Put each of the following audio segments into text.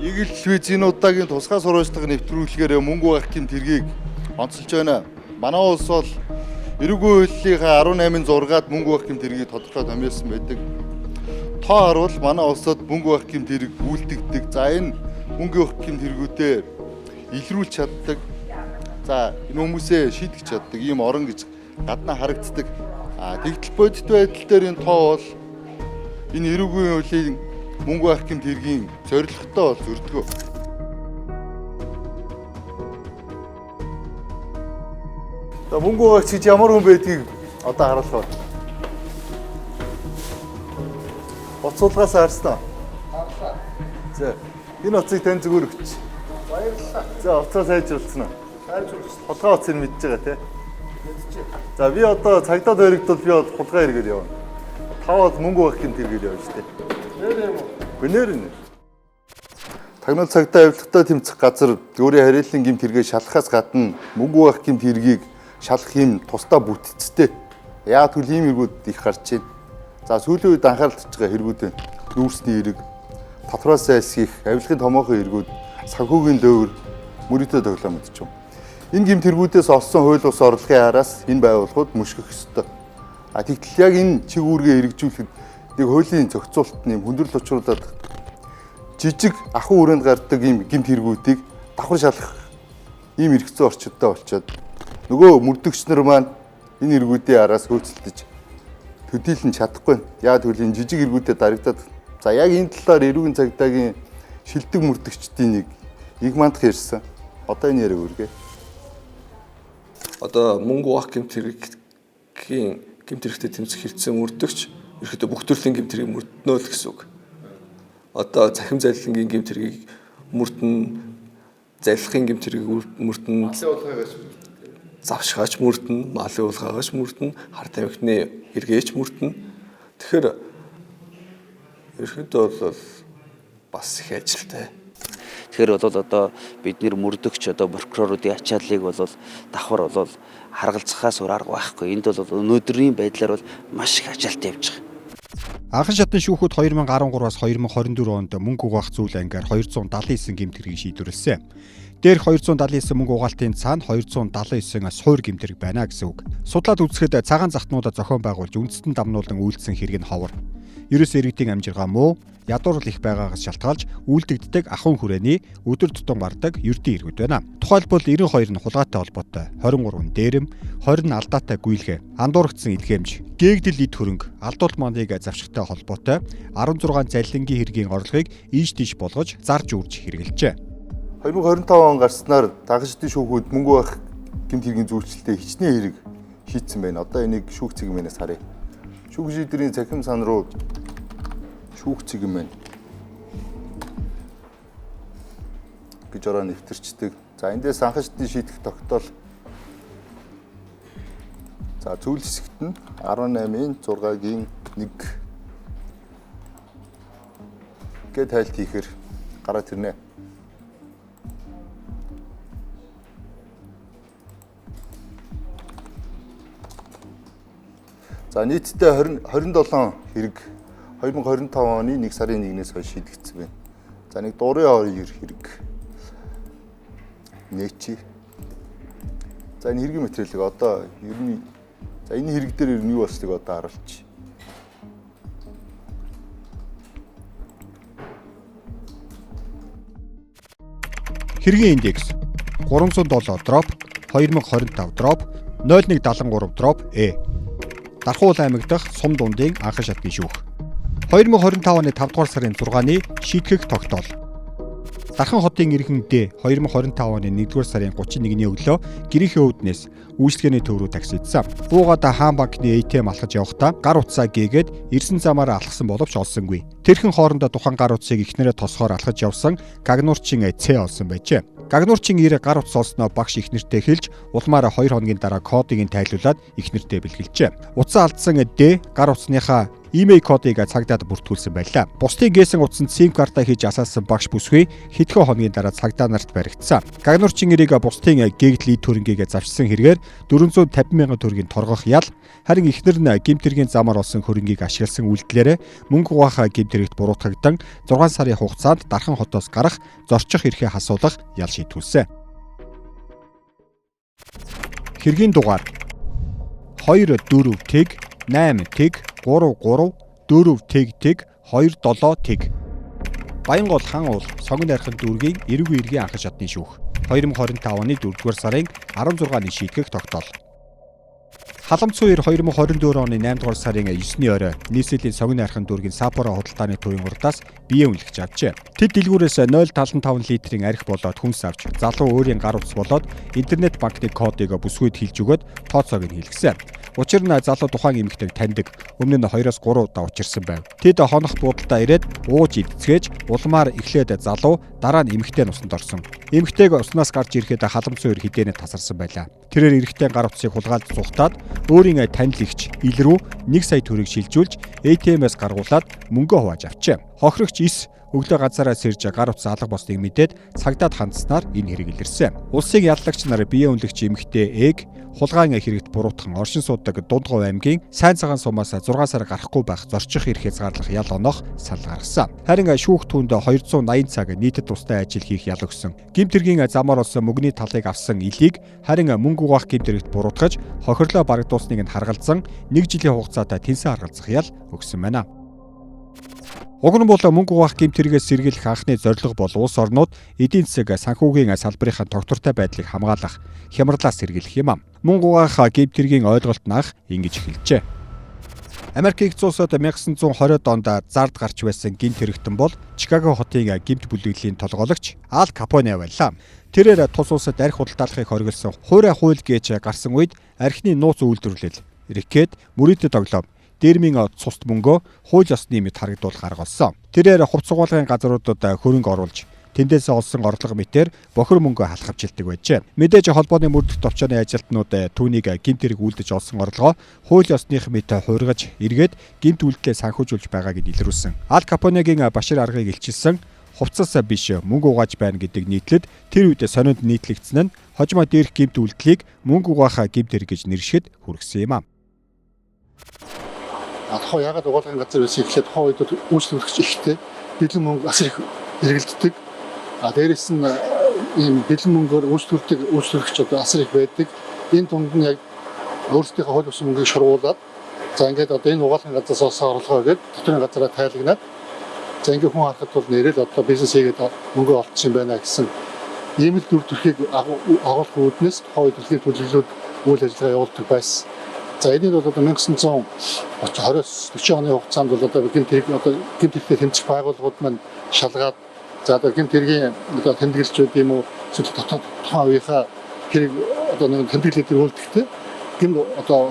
Игэл телевиз энэ удаагийн тусгай сурвалжлага нэвтрүүлгээр мөнгө байх гэмт хэргийг онцолж байна. Манай улс бол эрүүгийн хуулийнхаа 18-6-ад мөнгө байх гэмт хэргийг тодорхой томьёолсон байдаг. Тоо харуул манай улсад мөнгө байх гэмт хэрэг үйлдэгдэг. За энэ мөнгө байх гэмт хэрэгүүдээ илрүүлж чаддаг. За энэ хүмүүсээ шийдэж чаддаг ийм орон гэж гаднаа харагддаг. Тэгтэл бодит байдал дээр энэ тоо бол энэ эрүүгийн хуулийн мөнгө байх гэмт хэргийн зорилготой бол зөрдгөө. За мөнгө байгаач гэж ямар хүн байдгийг одоо харуулах. Боцуулгаас харснаа. Харлаа. За энэ утсыг тань зүгээр өгч. Баярлалаа. За утсаа сайжруулсан уу? Сайжруулсан. Хулгай утсыг мэдж байгаа тий. Мэдчихэ. За би одоо цагдаад өргөдөл би бол хулгай хэрэгэл явна. Таваад мөнгө байх гэмт хэрэгэл явна шүү дээ. Нэр юм уу? Гүнээр нэ. Тагнал цагдаа авилгатай тэмцэх газар өөрийн харилцан гэмт хэрэгээ шалахаас гадна мөнгө байх гэмт хэргийг шалах юм тусдаа бүтцтэй. Яг түл ийм хэрэгүүд их гарч байна. За сүүлийн үед анхаарал татж байгаа хэрэгүүд байна. Нүүрсний хэрэг, татвараас зайлсхийх, авилгын томоохон хэрэгүүд, санхүүгийн дөөвөр, мөрөдөө тоглоом гэж юм. Энэ гэмт хэрэгүүдээс олсон хууль бус орлогын араас энэ байгууллагууд мөшгөх ёстой. Тэгтэл яг энэ чиг үүргээ хэрэгжүүлэхэд нэг хуулийн зохицуултны хүндрэл учруулад жижиг ахуй хүрээнд гардаг ийм гэмт хэрэгүүдийг давхар шалах ийм эрхцэн орчидтой болчиход нөгөө мөрдөгч нар маань энэ эргүүдийн араас хөөцөлдөж төдийлөн чадахгүй. Яг тэгвэл энэ жижиг эргүүдэд дарагдаад. За яг энэ талаар эрүүгийн цагдаагийн шилдэг мөрдөгчдийн нэг их мандах ярьсан. Одоо энэ яриаг үргээ. Одоо мөнгө вах гэмт хэрэгтэй тэмцэх хэрэгцээ мөрдөгч ерөөхдөө бүх төрлийн гэмт хэргийг мөрднө л гэсэн үг. Одоо цахим зайлшгүй гэмт хэргийг мөрдөн, зайлшгүй гэмт хэргийг мөрдөн, завшгаач мөрдөн, малын уулгаагаач мөрдөн, хар тамхины эргээч мөрдөн. Тэгэхээр ерөөхдөө бол бас их ажилтай. Тэгэхээр бол одоо бид нэр мөрдөгч одоо прокуроруудын ачааллыг бол давхар бол харгалзахаас өөр арга байхгүй. Энд бол өнөөдрийн байдлаар бол маш их ажилттай явж байгаа. Анхан шатны шүүхүүд 2013-аас 2024 онд мөнгө угаах зүйл ангиар 279 гэмт хэргийг шийдвэрлэсэн. Дээрх 279 мөнгө угаалтын цаана 279 суур гэмт хэрэг байна гэсэн үг. Судлаад үзэхэд цагаан захтнуудаа зохион байгуулж үндэстэн дамнуулан үйлдсэн хэрэг нь ховор. Ерөөс иргэдийн амжиргаа муу, ядуурл их байгаагаас шалтгаалж үйлдэгддэг ахуйн хүрээний өдөр тутам бардаг ердийн иргэд байна. Тухайлбал 92 нь хулгайтай холбоотой, 23 нь дээрэм, 20 нь алдаатай гүйлгээ, андуурагдсан илгээмж, гээгдэл эд хөрөнгө, алдуулт мандыг завшигтай холбоотой 16 залилангийн хэргийн орлогыг ийш тийш болгож зарж үрж хэрэгэлжээ. 2025 он гарснаар дагшдын шүүхүүд мөнгө байх гэмт хэргийн зөвчлөлтөд хичнээн хэрэг шийдсэн байна. Одоо энийг шүүх цэгмээс харъя. Шүүх шийдвэрийн цахим сан руу шүүх цэгм байна гэж ороо нэвтэрчдэг. За эндээс анхаачдын шийдэх тогтоол. За зөвлөл хэсэгт нь 18-ийн 6-гийн 1 гээд тайлт хийхээр гараад ирнэ. За нийтдээ 27 хэрэг 2025 оны 1 сарын 1-ээс хойш шийдэгдсэн байна. За нэг дуурын хэрэг нээчи. За энэ хэргийн материалыг одоо ер нь за энэ хэрэг дээр ер нь юу болсныг одоо харуулчих. Хэргийн индекс 307 дроп 2025 дроп 0173 дроп Э. Дархуул аймаг дахь Сум дундын анхан шатны шүүх. 2025 оны 5 дугаар сарын 6-ны шийтгэх тогтоол. Дархан хотын иргэн Д 2025 оны 1-р сарын 31-ний өглөө гэрийнхээ үүднээс үйлчлэгээний төв рүү таксидсан. Буугаад хаан банкны ATM алхаж явахдаа гар утсаа гээгээд ирсэн замаараа алхсан боловч олсонгүй. Тэрхэн хоорондоо тухайн гар утсыг эхнэрээ тосхоор алхаж явсан Гагнуурчин Ц олсон байжээ. Гагнуурчин ир гар утас олсноо багш эхнэртэй хэлж улмаараа 2 хоногийн дараа кодыг нь тайлуулад эхнэртэй бэлгэлжээ. Утсаа алдсан Д гар утасныхаа имэйл кодыг цагдаад бүртгүүлсэн байлаа. Бусдын гээсэн утсанд SIM картаа хийж асаасан багш бүсгүй хэдхэн хоногийн дараа цагдаа нарт баригдсан. Гагнуурчин нэрийг бусдын гээгдэл төгрөнгийг завчсан хэрэгээр 450 мянган төгрөгийн торгох ял, харин эхнэр нь гэмтэргийн замаар олсон хөрөнгийг ашигласан үйлдэлээр мөнгө угаах гэмтэрэгт буруутгагдан 6 сарын хугацаанд Дархан хотоос гарах зорчих эрхээ хасуулах ял шийтгүүлсэн. Хэргийн дугаар 24 тэг 8 тэг 33 4 тэг 27 тэг. Баянгол хан уул сонгон найрхан дүүргийн эрүүгийн иргэн анхан шатны шүүх 2025 оны 4-р сарын 16-ны шийтгэх тогтоол. Халамц хоёр 2024 оны 8-р сарын 9-ны орой нийслэлийн сонгон найрхан дүүргийн Сапора худалдааны төвийн урдаас бие үнэлгэж авчээ. Тэд дэлгүүрээс 0.75 литрийн арх болоод хүнс авч залуу өөрийн гар утас болоод интернет банкны кодыг бүсгүйд хэлж өгөөд тооцоог нь хэлгэсэн. Учир нь залуу тухайн эмэгтэйг таньдаг. Өмнө нь 2-3 удаа учирсан байв. Тэд хонох буудалдаа ирээд ууж идцгээж улмаар эхлээд залуу дараа нь эмэгтэй нусанд орсон. Эмэгтэйг уснаас гарч ирэхэд халамц хоёр хідэнэ тасарсан байлаа. Тэрээр эрэгтэй гар утсыг хулгайлж зугатаад өөрийн танил ихч ил рүү 1 сая төгрөг шилжүүлж ATM-ээс гаргуулад мөнгө хувааж авчээ. Хохирогч ис өглөө ганцаараас ирж гар утас алга болсныг мэдээд цагдаад хандсанаар энэ хэрэг илэрсэн. Улсын яллагч нар бие үнэлэгч эмэгтэй Эг хулгайн хэрэгт буруутхан оршин суудаг Дундгов аймгийн Сайн цагаан сумаас 6 сар гарахгүй байх зорчих эрх хязгаарлах ял онох сал гаргасан. Харин шүүх түүнд 280 цаг нийтэд тустай ажил хийх ял өгсөн. Гэмтэргийн замаар олсон мөнгөний талыг авсан Илийг харин мөнгө угаах гэмтэрэгт буруутгаж хохирлоо барагдуулсныг нь харгалзан 1 жилийн хугацаатай тэнцэн харгалзах ял өгсөн байна. Уг нь бол мөнгө угаах гэмтэргээс сэргийлэх анхны зорилго бол улс орнууд эдийн засаг санхүүгийн салбарын тогтвортой байдлыг хамгаалах, хямралаас сэргийлэх юм. Мөнгө угаах гэмтэргийн ойлголт нь ингэж эхэлжээ. Америк нэгдсэн улсад 1920 онд зард гарч байсан гэмт хэрэгтэн бол Чикаго хотын гэмт бүлэглэлийн толгойлогч Ал Капоне байлаа. Тэрээр тус улсад арх худалдаалахыг хориглосон хуурай хууль гэж гарсан үед архины нууц үйлдвэрлэл, рэкет, мөрөдөд тоглоом, дэрмийн цуст мөнгөө хууль ёсны мэд харагдуулах арга болсон. Тэрээр хувц сугаалгын газруудад хөрөнгө оруулж тэндээс олсон орлого мэтээр бохир мөнгө халах авчилдаг байжээ. Мэдээж холбооны мөрдөх товчооны ажилтнууд түүнийг гэмт хэрэг үлдэж олсон орлогоо хууль ёсных мэд хургаж эргээд гэмт үйлдэлээ санхүүжүүлж байгааг илрүүлсэн. Ал Капонегийн башир аргыг илчилсэн хувцас биш мөнгө угааж байна гэдэг нийтлэлд тэр үед сонинд нийтлэгдсэн нь хожимо дээрх гэмт үйлдлийг мөнгө угаах гэмт хэрэг гэж нэршгэд хүргэсэн юм. Алхаа ягаад угаалгын газар байсан ихлээр тухайн үед үйлчлүүлэгч ихтэй бэлэн мөнгө асар их хэрэгэлддэг. Дээрээс нь ийм бэлэн мөнгөөр үйлчлүүлэгч асар их байдаг. Энэ дунд нь яг өөрсдийнхөө хууль бус мөнгийг шургуулад за ингээд энэ угаалгын газраас олсон орлогоо гээд дотны газараа тайлагнаад за ингээд хүн харахад бол нэрэл бизнес хийгээд мөнгө олцсон юм байна гэсэн ийм л дүр төрхийг агуулгын үүднээс тухайн үед дэлхийн төлөвлөлүүд үйл ажиллагаа явуулдаг байсан. За энэ бол 1920-40 оны хугацаанд бол гэмт хэрэгтэй тэмцэх байгууллагууд маань шалгаад за гэмт хэргийн тэмдэглэлчүүд юм уу тухайн үеийнхаа хэрэг нэг тэмдэглэлээр үйлдэхтэй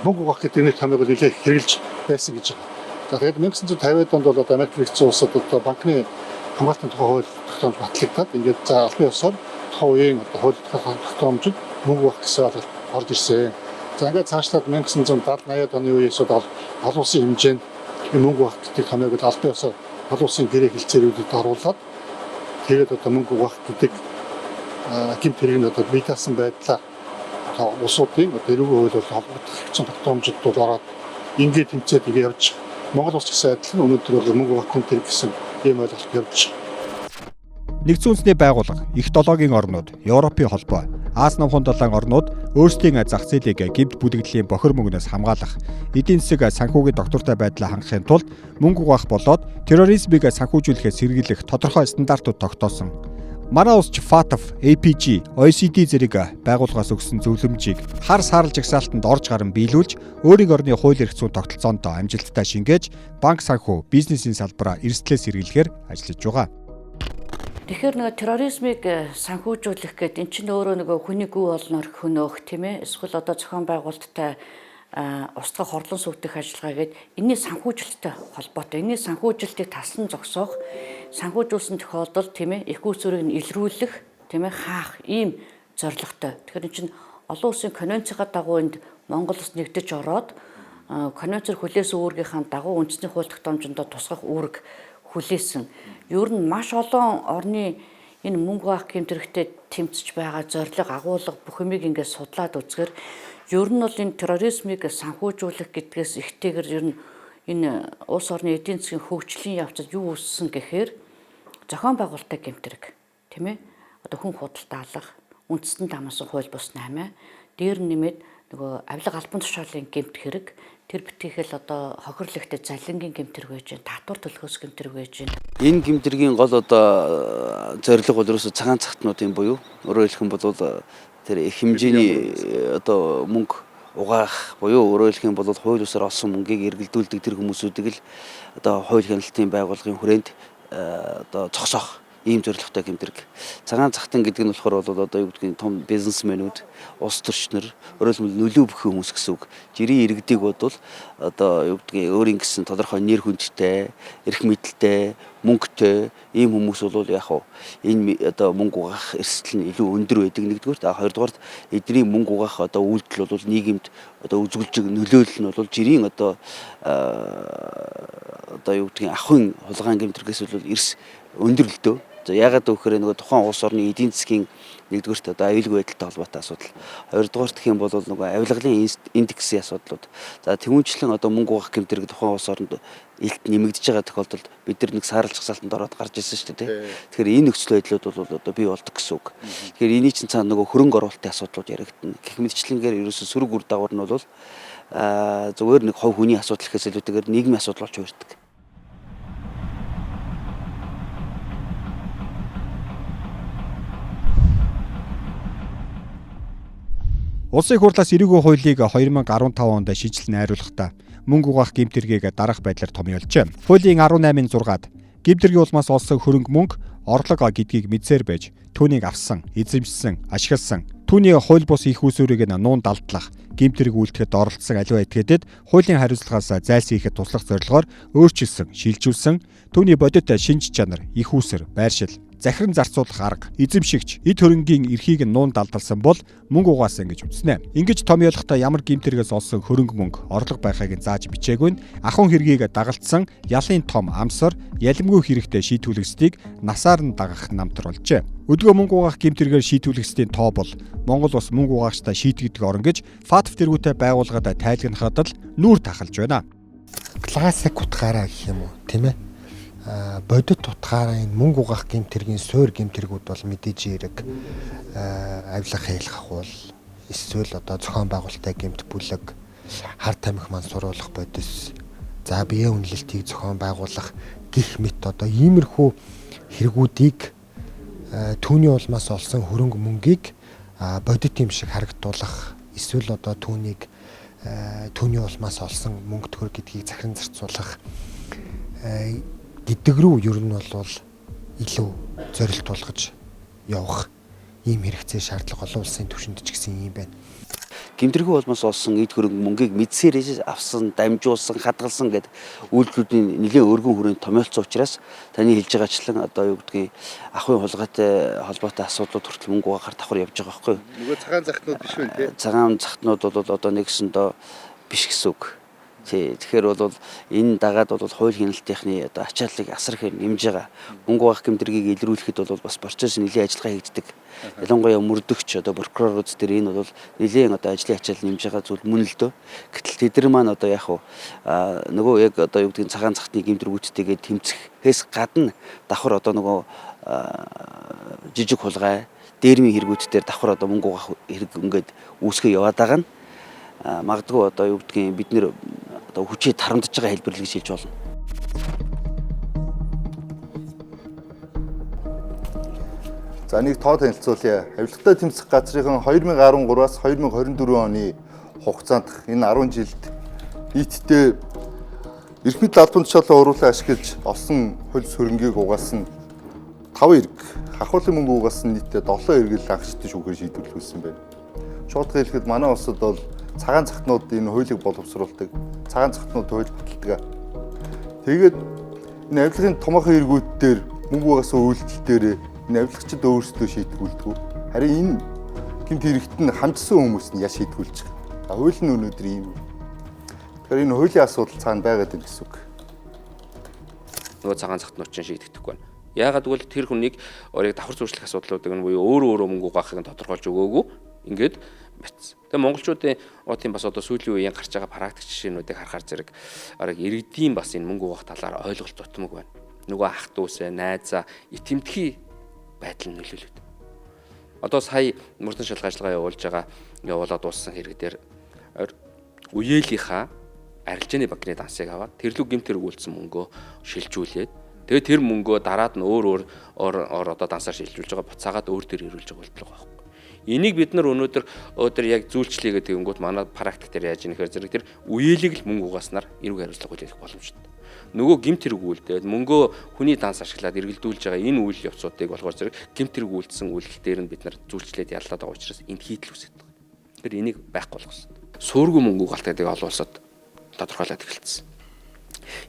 мөнгө угаах гэдэг нэг томьёог нэлээд хэрэгжилж байсан гэж байна. За тэгээд 1950-ад онд бол Америк нэгдсэн улсад банкны хамгаалтын тухай хууль тогтоомж батлагдаад ингээд за албан ёсоор тухайн үеийн хууль тогтоомжид мөнгө угаах гэсэн орж ирсэн. За ингээд цаашлаад 1970-80-ад оны үеэс бол олон улсын хэмжээнд мөнгө угаах гэдэг томьёог албан ёсоор олон улсын гэрээ хэлцээрүүдэд оруулаад тэгээд мөнгө угаах гэдэг гэмт хэрэг нь бий даасан байдлаа улсуудын эрүүгийн хууль бол холбогдох хэвчэн тогтоомжид бол ороод ингээд тэмцээд явж Монгол улс гэсэн адилхан өнөөдөр бол мөнгө угаах гэмт хэрэг гэсэн ийм ойлголт явж байна. Нэгдсэн үндэсний байгууллага, их долоогийн орнууд, Европын холбоо, Аз намхан далайн орнууд өөрсдийн зах зээлийг гэмт бүлэглэлийн бохир мөнгнөөс хамгаалах, эдийн засаг санхүүгийн доктортой байдлаа хангахын тулд мөнгө угаах болоод терроризмыг санхүүжүүлэхээ сэргийлэх тодорхой стандартууд тогтоосон. Манай улс ФАТФ, APG, OECD зэрэг байгууллагаас өгсөн зөвлөмжийг хар саарл жагсаалтанд орж гарan биелүүлж, өөрийн орны хууль эрх зүйн тогтолцоонд амжилттай шингээж, банк санхүү, бизнесийн салбараа эрсдлээ сэргийлэхээр ажиллаж байгаа. Тэгэхээр нэг терроризмыг санхүүжүүлэх гэдэг эн чинь өөрөө нэг хүний гүү олноор хөнөөх тийм ээ эсвэл зохион байгуулалттай устгах хорлон сүвдэх ажиллагаа гэдэг энэний санхүүжилттэй холбоотой. Энэний санхүүжилтийг тасан зогсоох, санхүүжүүлсэн тохиолдолд тийм ээ их үүсвэрийг нь илрүүлэх, тийм ээ хаах ийм зорилготой. Тэгэхээр эн чинь олон улсын конвенцийн дагуу энд Монгол улс нэгдэж ороод конвенцээр хүлээсэн үүргийнхаа дагуу үндэсний хууль тогтоомжиндоо тусгах үүрэг хүлээсэн. Ер нь маш олон орны энэ мөнгө авах гэмтэрэгтэй тэмцэж байгаа зорилго, агуулга бүх юмыг ингээд судлаад үзэхээр ер нь бол энэ терроризмыг санхүүжүүлэх гэдгээс ихтэйгээр ер нь энэ улс орны эдийн засгийн хөгжлийн явцад юу үүссэн гэхээр зохион байгуулалттай гэмтэрэг, тийм ээ? Одоо хүн худалдаалах, үндэстэн дамжсан хууль бус 8, дээр нэмээд нөгөө авилга албан тушаалын гэмт хэрэг, тэр битгийхэл одоо хохирлагтай залингийн гэмтэрэг байж гэн, татвар төлөхөөс гэмтэрэг байж гэн. Энэ гэмтэргийн гол одоо зорилго бол ерөөсө цагаан цагтнуудын буюу өөрөөр хэлэх юм бол тэр их хэмжээний одоо мөнгө угаах буюу өөрөөр хэлэх юм бол хууль ёсоор олсон мөнгийг эргэлдүүлдэг тэр хүмүүсүүдийг л одоо хууль хяналтын байгууллагын хүрээнд одоо зогсоох ийм зорилготой гэмтэрэг. Цагаан цагтан гэдэг нь болохоор бол одоо юу гэдгийг том бизнесмэнүүд, улс төрчнөр, өөрөөр хэлбэл нөлөө бүхий хүмүүс гэсэн үг. Жирийн иргэдийг бодвол одоо юу гэдгийг өөрийн гэсэн тодорхой нэр хүндтэй, эрх мэдэлтэй, мөнгөтэй ийм хүмүүс бол яг хав энэ одоо мөнгө угаах эрсдэл нь илүү өндөр байдаг нэгдүгээр. Хоёрдугаар эдний мөнгө угаах одоо үйлдэл бол нийгэмд одоо үзүүлж нөлөөлөл нь бол жирийн одоо юу гэдгийг ахын хулгайн гэмтэргээс бол эрс өндөр л дөө. За ягаад гэвэл нөгөө тухайн улс орны эдийн засгийн нэгдүгээрт одоо аюулгүй байдалтай холбоотой асуудал. Хоёрдугаарт гэх юм бол нөгөө авилгалын индексийн асуудлууд. За тэгвэл одоо мөнгө угаах гэмтэрэг тухайн улс оронд илт нэмэгдэж байгаа тохиолдолд бид нар нэг саарл жагсаалтанд ороод гарч ирсэн шүү дээ. Тэгэхээр энэ нөхцөл байдлууд бол одоо бий болдог гэсэн үг. Тэгэхээр эний чинь цаана нөгөө хөрөнгө оруулалтын асуудлууд яригдана. Гэх мэтчлэнгээр ерөөсө сөрөг үр дагавар нь бол зүгээр нэг хувь хүний асуудал гэхээс илүүтэйгээр нийгмийн асуудал болж хувирдаг. Улсын их хурлаас эрүүгийн хуулийг 2015 онд шийдэл найруулахдаа мөнгө угаах гэмтэргийг дарах байдлаар томьёолжээ. Хуулийн 18-ын 6-ад гэмтэргийн улмаас олсон хөрөнгө мөнгө орлого гэдгийг мэдсээр байж түүнийг авсан, эзэмшсэн, ашигласан, түүний хууль бус их усүрийг нь нуун далдлах, гэмтэрэг үйлдэхэд оролцсон аливаа этгээдэд хуулийн хариуцлагаас зайлсхийхэд туслах зорилгоор өөрчилсөн, шилжүүлсэн, түүний бодит шинж чанар, их усүр, байршил, захиран зарцуулах арга, эзэмшигч, эд хөрөнгийн эрхийг нь нуун далдалсан бол мөнгө угаасан гэж үзнэ. Ингэж томьёолохдоо ямар гэмтэргээс олсон хөрөнгө мөнгө орлого байхыг зааж бичээгүй нь ахуйн хэргийг дагалдсан ялын том амсар, ялимгүй хэрэгтэй шийтгүүлэгсдийг насаар нь дагах намтар болжээ. Өдгөө мөнгө угаах гэмтэргээр шийтгүүлэгсдийн тоо бол Монгол улс мөнгө угаагчдаа шийтгдэг орн гэж ФАТФ тэргүүтэй байгууллагад тайлгнахад л нүүр тахалж байна. Классик утгаараа гэх юм уу, тийм ээ? Бодит утгаараа энэ мөнгө угаах гэмтэргийн суур гэмтэргүүд бол мэдээж хэрэг авилга хийх ахуул, эсвэл одоо зохион байгуулалттай гэмт бүлэг, хар тамхи маань суруулах бодис, за биеэ үнэлэлтийг зохион байгуулах гих мэт одоо иймэрхүү хэрэгүүдийг түүний улмаас олсон хөрөнгө мөнгийг бодит юм шиг харагдуулах, эсвэл одоо түүний улмаас олсон мөнгө төгрөг гэдгийг захиран зарцуулах гэдэг рүү ер нь бол илүү зорилт болгож явах ийм хэрэгцээ шаардлага олон улсын түвшинд ч гэсэн юм байна. Гэмтэргүй улмаас олсон эд хөрөнгө мөнгийг мэдсээр авсан, дамжуулсан, хадгалсан гэдэг үйлдэлүүдийн нэлийн өргөн хүрээнд томьёолцсон учраас таны хэлж байгаачлан одоо юу гэдгийг ахуйн хулгайтай холбоотой асуудлууд хүртэл мөнгө угаахаар давхар явж байгаа байхгүй юу? Нөгөө цагаан захтнууд биш үү те? Цагаан захтнууд бол одоо нэгсэндөө биш гэсэн үг. Тэгэхээр бол энэ дагаад бол хууль хяналтынхны одоо ачааллыг асар их нэмж байгаа. Мөнгө угаах гэмтэргийг илрүүлэхэд бол бас процесс нэлийн ажиллагаа хийгддэг. Ялангуяа мөрдөгч одоо прокурорууд дээр энэ бол нэлийн одоо ажлын ачаал нэмж байгаа зүйл мөн л дөө. Гэтэл тэд нар маань одоо яг нөгөө яг одоо юу гэдгийг цагаан захтны гэмтэргүүдтэйгээ тэмцэхээс гадна давхар одоо нөгөө жижиг хулгай, дээрмийн хэрэгүүдээр давхар одоо мөнгө угаах хэрэг ингээд үүсгэж яваад байгаа нь магадгүй одоо юу гэдгийг бид нэр одоо хүчээ тарамдж байгаа хэлбэр л гэж хэлж болно. За нэг тоо танилцуулъя. Авилгатай тэмцэх газрын 2013-аас 2024 оны хугацаанд энэ 10 жилд нийтдээ эрх мэдэл албан тушаалаа уруулан ашиглаж олсон хууль хөрөнгийг угаасан 5 эрг, хахуулын мөнгө угаасан нийтдээ 7 эргэл агчдын шүүхээр шийдвэрлүүлсэн байна. Шууд хэлэхэд манай улсад бол цагаан захтнууд энэ хуулийг боловсруулдаг. Цагаан захтнууд хууль баталдаг. Тэгээд энэ авилгын томоохон эргүүд дээр мөнгө угаасан үйлдэл дээр энэ авилгачид өөрсдөө шийдвэрлэдэг. Харин энэ гэмт хэрэгт нь хамжсан хүмүүс нь яа шийдвэрлэж байгаа. Хууль нь өнөөдөр ийм. Тэгэхээр энэ хуулийн асуудал цаана байгаад байна гэсэн үг. Нөгөө цагаан цагт нуучин шийдэгдэхгүй байна. Яагаад гэвэл тэр хүнийг орыг давхар зуршлах асуудлуудыг нь буюу өөрөө мөнгө угаахыг тодорхойлж өгөөгүй ингээд битсэн. Тэгээ монголчуудын тийм бас одоо сүүлийн үеийн гарч байгаа практик жишээнүүдийг харахаар зэрэг орыг иргэдийн бас энэ мөнгө угаах талаар ойлголт дутмаг байна. Нөгөө ах дүүсээ, найзаа итэмтгий байдал нь нөлөөлөд. Одоо сая мөрдөн шалгах ажиллагаа явуулаад дууссан хэрэгдэр үеэлийнхаа арилжааны банкны дансыг аваад тэрлүү гэмт хэрэг үйлдсэн мөнгөө шилжүүлээд тэгээ тэр мөнгөө дараад нь өөр одоо дансаар шилжүүлж байгаа буцаагаад өөр төр ирүүлж байгаа болтлого байхгүй. Энийг бид нар өнөөдөр яг зүйлчлэгээ тэгэнгүүт манай практик дээр яаж ийхээр зэрэг тэр үеэлийг л мөнгө угааснаар эрүүг хариуцлага хүлээх боломжтой. Нөгөө гэмт хэрэг үйлдээд мөнгөө хүний данс ашиглаад эргэлдүүлж байгаа энэ үйл явцуудыг болохоор зэрэг гэмт хэрэг үйлдсэн үйлдэл дээр нь бид нар зүйлчлээд яллаад байгаа учраас энд хийдэл үүсэж байгаа. Тэгэхээр энийг байхгүй болгосон. Суургүй мөнгө угаалтыг олон улсад тодорхойлоод эхэлсэн.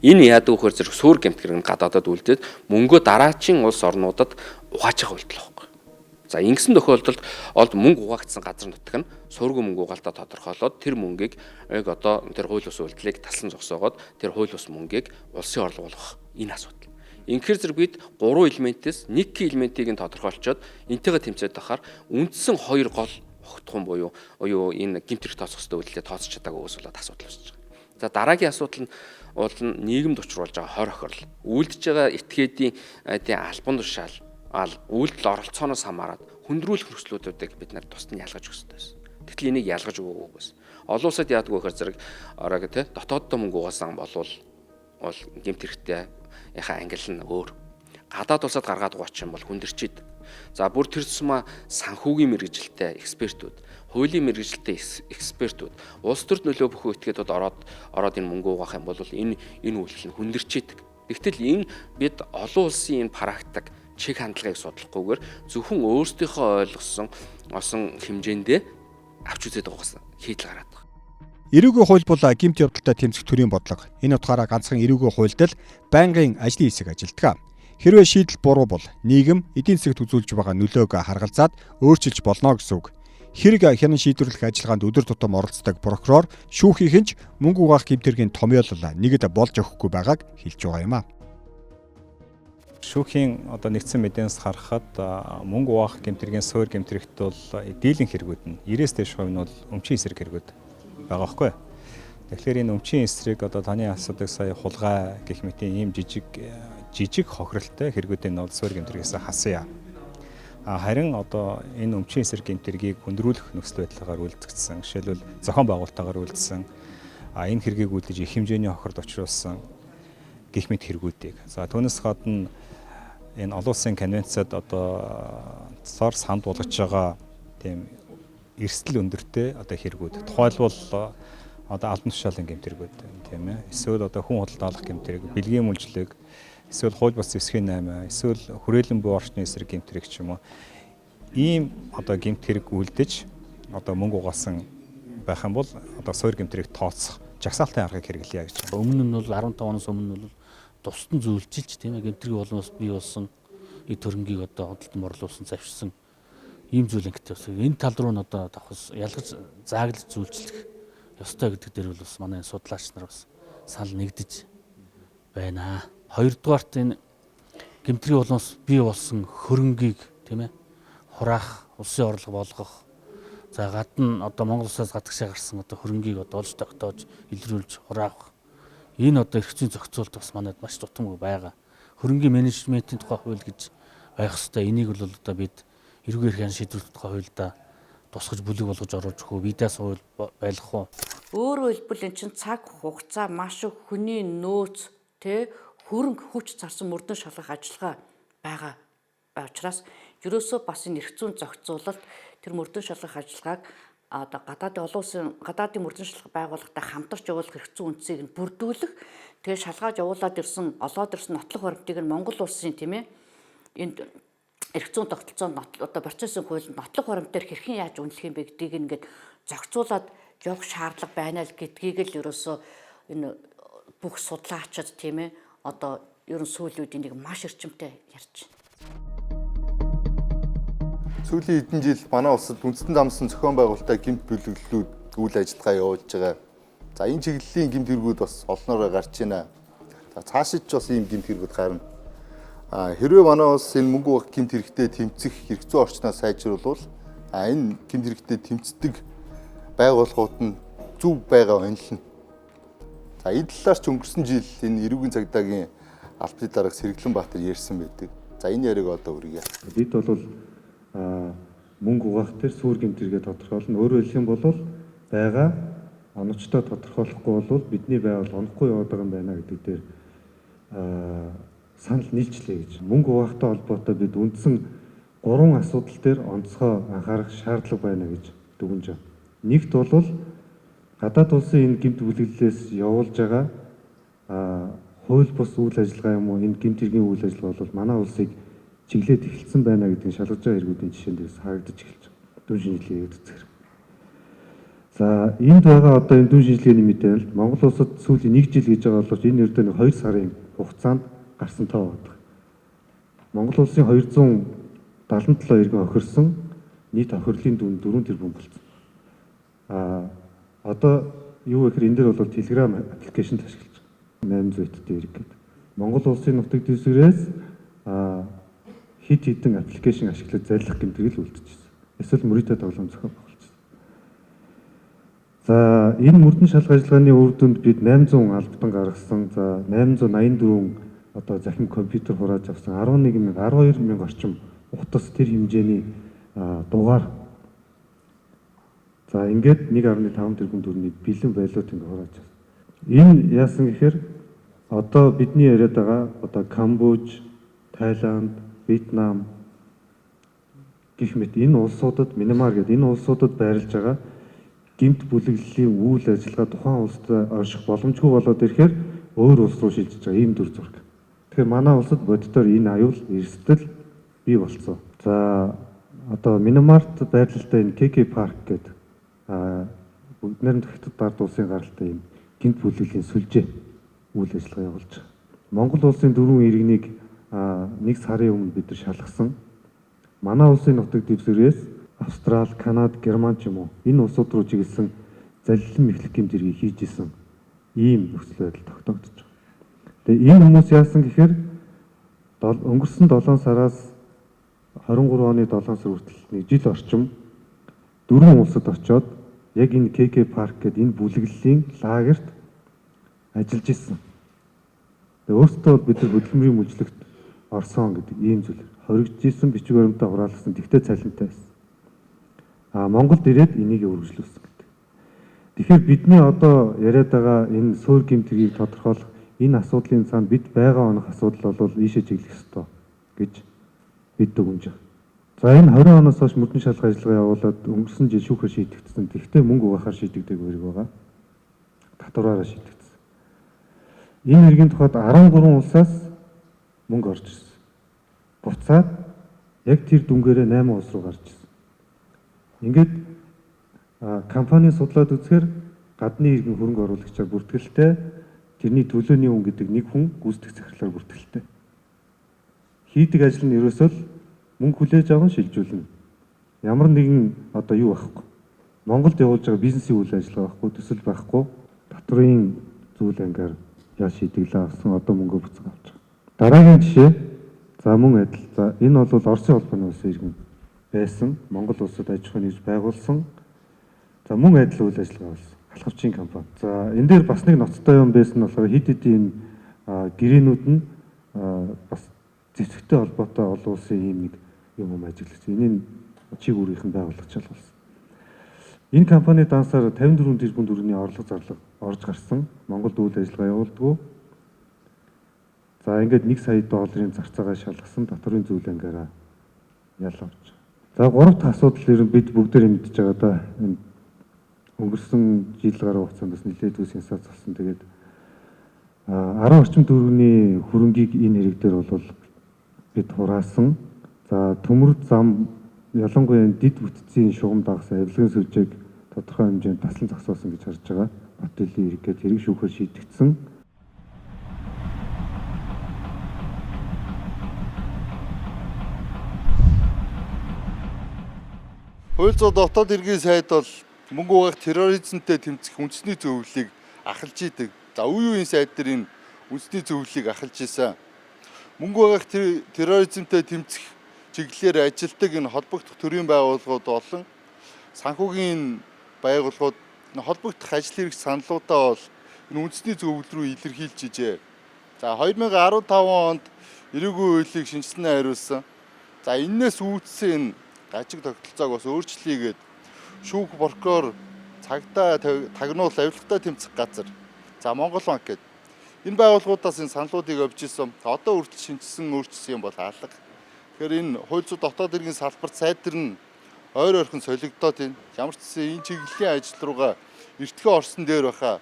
Энэ яадаг вөхөр зэрэг суур гэмт хэрэг нь гадаадад үлдээд мөнгөө дараачийн улс орнуудад угааж байгаа үйлдэл байхгүй. За ингэсэн тохиолдолд мөнгө угаагдсан газар нутаг нь суургүй мөнгө угаалтаа тодорхойлоод тэр мөнгийг яг одоо тэр хууль ус үйлдэлийг таслан зогсоогоод тэр хууль ус мөнгийг улсын орлого болгох энэ асуудал. Инхээр зэрэг бид 3 элементээс 1 элементийг нь тодорхойлцоод энтэйгээ тэмцээд байхаар үндсэн 2 гол огтхон буюу энэ гэмт хэрэг тооцох ёстой үйлдэлээ тооцож чадаагүй болоод асуудал үүсэж байгаа. За дараагийн асуудал нь нийгэмд учруулж байгаа хор охирол. Үйлдэж байгаа этгээдийн албан тушаал үйлдэл оролцооноос хамаарат хүндрүүлэх нөхцлүүдийг бид нар тусад нь ялгаж өгөх ёстой байсан. Тэгтэл энийг ялгаж өгөөгүй байсан. Олон улсад яадаг вэ гэхээр зэрэг орог дотооддоо мөнгө угаасан болвол гэмт хэрэгтэй яхаа ангил нь өөр. Гадаад улсад гаргаад угаачих юм бол хүндэрчээд. За бүр тэр тусмаа санхүүгийн мэргэжилтэй экспертүүд, хуулийн мэргэжилтэй экспертүүд, улс төрд нөлөө бүхэн этгээдүүд ороод энэ мөнгө угаах юм бол энэ үйлдэл нь хүндэрчээд. Тэгтэл энэ бид олон улсын энэ практик чиг хандлагыг судлахгүйгээр зөвхөн өөрсдийнхөө олсон хэмжээндээ авч үзээд байгаас хийдэл гараад байна. Эрүүгийн хууль бол гэмт явдалтай тэмцэх төрийн бодлого. Энэ утгаараа ганцхан эрүүгийн хуульд л байнгын ажлын хэсэг ажилтдаг. Хэрвээ шийдэл буруу бол нийгэм эдийн засагт үзүүлж байгаа нөлөөг харгалзаад өөрчилж болно гэсэн үг. Хэрэг хянан шийдвэрлэх ажиллагаанд өдөр тутам оролцдог прокурор шүүхийн ч мөнгө угаах гэмт хэргийн томьёолол нэгд болж өгөхгүй байгааг хэлж байгаа юм а. Шүүхийн одоо нэгдсэн мэдээнээс харахад мөнгө угаах гэмт хэргийн суур гэмт хэрэгт бол дийлэнх хэрэгүүд нь 90-с дээш хувь нь бол өмчийн эсрэг хэрэгүүд байгаа байхгүй. Тэгэхээр энэ өмчийн эсрэг одоо таны асуудаг сая хулгай гэх мэт ийм жижиг хохиролтой хэрэгүүдийн бол суур гэмт хэрэгээс хасъя. Харин одоо энэ өмчийн эсрэг гэмт хэргийг хүндрүүлэх нөхцөл байдлаар үйлдэгдсэн. Жишээлбэл зохион байгуулалтаагаар үйлдсэн. Энэ хэргийг үйлдэж их хэмжээний хохиролд учруулсан гэх мэт хэрэгүүдийг. За түүнээс гадна энэ олон улсын конвенцад одоо цор санд болгож байгаа тийм эрсдэл өндөртэй одоо хэрэгүүд. Тухайлбал одоо албан тушаалын гэмт хэрэгүүд тийм ээ. Эсвэл одоо хүн худалдаалах гэмт хэрэг, бэлгийн мүлжлэг, эсвэл хууль бус зэвсгийн 8, эсвэл хүрээлэн буй орчны эсрэг гэмт хэрэг ч юм уу. Ийм одоо гэмт хэрэг үлдэж одоо мөнгө угаасан байх юм бол одоо суур гэмт хэрэг тооцох жагсаалтын аргыг хэрэглэе гэж байна. Өмнө нь бол 15 оноос өмнө бол тусдан зөвлөжилж тийм ээ гэмтрийг болоос бий болсон эд төрөнгийг одоо хөдөлтөм орлуулсан завширсан ийм зүйл ингэтэй бас энэ тал руу нь одоо давхас ялгаж зааглаж зөвлөжлөх ёстой гэдэг дээр бол бас манай судлаач нар бас санал нэгдэж байна. Хоёрдугаарт энэ гэмтрийг болоос бий болсон хөрөнгийг тийм ээ хураах, улсын орлого болгох. За гадна одоо Монгол улсаас гадагшаа гарсан одоо хөрөнгийг одоо олж тогтоож илрүүлж хураах. Энэ одоо эрх зүйн зохицуулт бас манайд маш тутамгүй байгаа. Хөрөнгийн менежментийн тухай хууль гэж байх ёстой. Энийг бол одоо бид эрүүгийн эрхийн шийдвэрлэх тухай хуульдаа тусгаж бүлэг болгож оруулж өгөө. Бидээс хууль байлгах уу? Өөрөөр хэлбэл эн чинь цаг хугацаа маш их хүний нөөц хөрөнгө хүч зарсан мөрдөн шалгах ажиллагаа байгаа учраас ерөөсөө бас энэ эрх зүйн зохицуулалт тэр мөрдөн шалгах ажиллагааг одоо гадаадын мөрдөн шалгах байгууллагатай хамтарч явуулах эрх зүйн үндсийг нь бүрдүүлэх. Тэгээ шалгааж явуулаад ирсэн олоод ирсэн нотлох баримтыг нь Монгол улсын тийм ээ энд эрх зүйн тогтолцоонд одоо процессын хуулинд нотлох баримтаар хэрхэн яаж үнэлэх юм бэ гэдгийг ингээд зохицуулаад явах шаардлага байна л гэдгийг л ерөөсөө энэ бүх судлаачид тийм ээ одоо ерөн сүүлийн үед энийг маш эрчимтэй ярьж байна. Сүүлийн хэдэн жил манай улсад үндэстэн замсан зохион байгуулалтаа гэмт бүлэглэлүүд үйл ажиллагаа явуулж байгаа. За энэ чиглэлийн гэмт хэрэгүүд бас олноороо гарч байна. За цаашид ч бас ийм гэмт хэрэгүүд гарна. Хэрвээ манай улс энэ мөнгө уух гэмт хэрэгтэд тэмцэх эрх зүйн орчноо сайжруулвал энэ гэмт хэрэгтэд тэмцдэг байгууллагууд нь зөв байгаа онилно. За энэ талаар ч өнгөрсөн жил энэ эрүүгийн цагдаагийн албаны дарга Сэргэлэнбаатар ярьсан байдаг. За энэ яриаг одоо үргэлье. Бид бол мөнгө угаах төр суур гэмт хэрэгээ тодорхойлно. Өөрөөр хэлэх юм бол байгаа оновчтой тодорхойлохгүй бол бидний байгуул онохгүй яваад байгаа юм байна гэдэг дээр санал нийлжлээ гэж. Мөнгө угаахтай холбоотой бид үндсэн 3 асуудал дээр онцгой анхаарах шаардлага байна гэж дүгнэж байна. Нэгт бол гадаад улсын энэ гэмт бүлэглэлээс явуулж байгаа хууль бус үйл ажиллагаа юм уу энэ гэмт хэргийн үйл ажиллагаа бол манай улсыг чиглээд эхэлсэн байна гэдгийг шалгаж байгаа хэрэгүүдийн жишээн дээрс харагдаж эхэлж байна. Дүн шинжилгээ үзэх. За энд байгаа одоо энэ дүн шинжилгээний мэдээлэл Монгол улсад сүүлийн 1 жил гэж байгаа боловч энэ ердөө 2 сарын хугацаанд гарсан тоо байдаг. Монгол улсын 277 иргэн охирсон нийт охирлын дүн 4 тэрбум болсон. Одоо юу гэхээр энэ дээр бол Telegram аппликейшн ашиглаж байгаа. 800 эдтэй ирэг гэдэг. Монгол улсын нутаг дэвсгэрээс хит хитэн аппликейшн ашиглаж залилах гэмтрэл үлдчихсэн. Эсвэл мөрөдөө тоглоом зохион байгуулсан. За энэ мөрдөн шалгах ажиллагааны үр дүнд бид 800 албатан гаргасан. За 884 одоо захин компьютер хурааж авсан 12,000 орчим утас тэр хэмжээний дугаар. За ингээд 1.5 тэрбум төгрөгийн бэлэн валют ингэ хурааж авсан. Энэ яасан гэхээр одоо бидний яриад байгаа одоо Камбож, Тайланд, Вьетнам гэх мэт энэ улсуудад Мьянмар гэдэг энэ улсуудад байрлаж байгаа гэмт бүлэглэлийн үйл ажиллагаа тухайн улсад орших боломжгүй болоод ирэхээр өөр улс руу шилжиж байгаа ийм дүр зураг. Тэгэхээр манай улсад бодитоор энэ аюул эрсдэл бий болцсон. За одоо Мьянмарт байрлалтай энэ KK Park гэдэг бүгд найрамд хятад ард улсын гаралтай ийм гэмт бүлэглэлийн сүлжээ үйл ажиллагаа явуулж байгаа. Монгол улсын 4 иргэнийг 1 сарын өмнө бид нар шалгасан. Манай улсын нутаг дэвсгэрээс Австрали, Канада, Герман ч юм уу энэ улсууд руу чиглэсэн залилан мэхлэх гэмт хэргийг хийж исэн ийм нөхцөл байдал тогтоогдож байгаа. Тэгээ энэ хүмүүс яасан гэхээр өнгөрсөн 7 сараас 23 оны 7 сар хүртэл 1 жил орчим 4 улсад очоод яг энэ KK Park гэдэг энэ бүлэглэлийн лагерт ажиллаж исэн. Тэгээ өөртөө бид нар хөдөлмөрийн мүжлэгт орсон гэдэг ийм зүйл хоригдж исэн бичиг баримтаа хураалгасан тэгтээ цалинтай байсан. Монголд ирээд энийг үргэлжлүүлсэн гэдэг. Тэгэхээр бидний одоо яриад байгаа энэ суур гэмт хэргийг тодорхойлох энэ асуудлын цаана бид байгаа онох асуудал бол ийшээ чиглэх ёстой гэж бид дүгнэж байна. За энэ 20 оноос хойш мөрдөн шалгах ажиллагаа явуулаад өнгөрсөн жил шүүхээр шийдэгдсэн. Тэгвэл мөнгө угаахаар шийдэгдэг үүрэг байгаа. Татвараараа шийдэгдсэн. Энэ хэргийн тухайд 13 улсаас мөнгө орж ирсэн. Буцаад яг тэр дүнгээрээ 8 улс руу гарч ирсэн. Ингээд компани судлаад үзэхээр гадны иргэн хөрөнгө оруулагчаар бүртгэлтэй тэрний төлөөний хүн гэдэг нэг хүн гүйцэтгэх захирлаар бүртгэлтэй. Хийдэг ажил нь ерөөсөө мөнгө хүлээж аван шилжүүлнэ. Ямар нэгэн одоо юу байхгүй. Монголд явуулж байгаа бизнесийн үйл ажиллагаа байхгүй, төсөл байхгүй, татврын зүйл ангаар яа шийдэглээ авсан одоо мөнгө буцааж авч байгаа. Дараагийн жишээ за мөн адил. За энэ бол Оросын холбооны улсын иргэн байсан. Монгол улсад аж ахуйн нэгж байгуулсан. За мөн адил үйл ажиллагаа болсон. Халхавчийн компани. За энэ дээр бас нэг ноцтой юм байсан нь болохоор хэд хэдийн гэрээнүүд нь бас зэвсэгтэй холбоотой олон улсын ийм нэг юм ажиглаж. Энийг чиг үүргийнхэн байгуулах шалгалсан. Энэ компани дансаар 54 тэрбум төгрөгийн орлого зарлага орж гарсан. Монголд үйл ажиллагаа явуулдаг. За ингээд 1 сая долларын зарцаагаа шалгасан татврын зүйл ангаараа ялавч. За 3 дахь асуудал ер нь бид бүгдээрээ мэдж байгаа да. Энэ өнгөрсөн жил гаруй хугацаанд бас нэлээд үс сенсац болсон. Тэгээд 10 орчим төгрөгийн хөрөнгийг энэ хэрэг дээр бол бид хураасан. За төмөр зам ялангуяа дид бүтцийн шугам дагсан авилгын сүлжээг тодорхой хэмжээнд таслан зогсоосон гэж харж байгаа. Батлын хэрэггээд хэрэг шүүхээр шийдэгдсэн. Хууль зүйн дотоод хэргийн сайд бол мөнгө угаах терроризмтэй тэмцэх үндэсний зөвлөлийг ахалж идэг. За үе үеийн сайд дээр энэ үндэсний зөвлөлийг ахалж исэн. Мөнгө багах терроризмтэй тэмцэх чиглэлээр ажилладаг энэ холбогдох төрийн байгууллагууд болон санхүүгийн байгууллагууд холбогдох ажил хэрэг саналуудаа бол энэ үндэсний зөвлөл рүү илэрхийлж ижээ. За 2015 онд эрүүгийн хуулийг шинжилснээр хариулсан. За энээс үүдсэн энэ ажиг тогтолцоог бас өөрчлөе гээд шүүх прокурор цагдаа тагнуул авилгатай тэмцэх газар. За Монгол банк гэдэг энэ байгууллагуудаас энэ саналуудыг авч ирсэн. Одоо хүртэл шинжилсэн өөрчлөсөн юм бол алга. Тэгэхээр энэ хууль зүйн дотоод иргэн салбарт сайдэрн ойр ойрхон солигдоод байна. Ямар ч гэсэн энэ чиглэлийн ажил руугаа эртхэн орсон дээр баха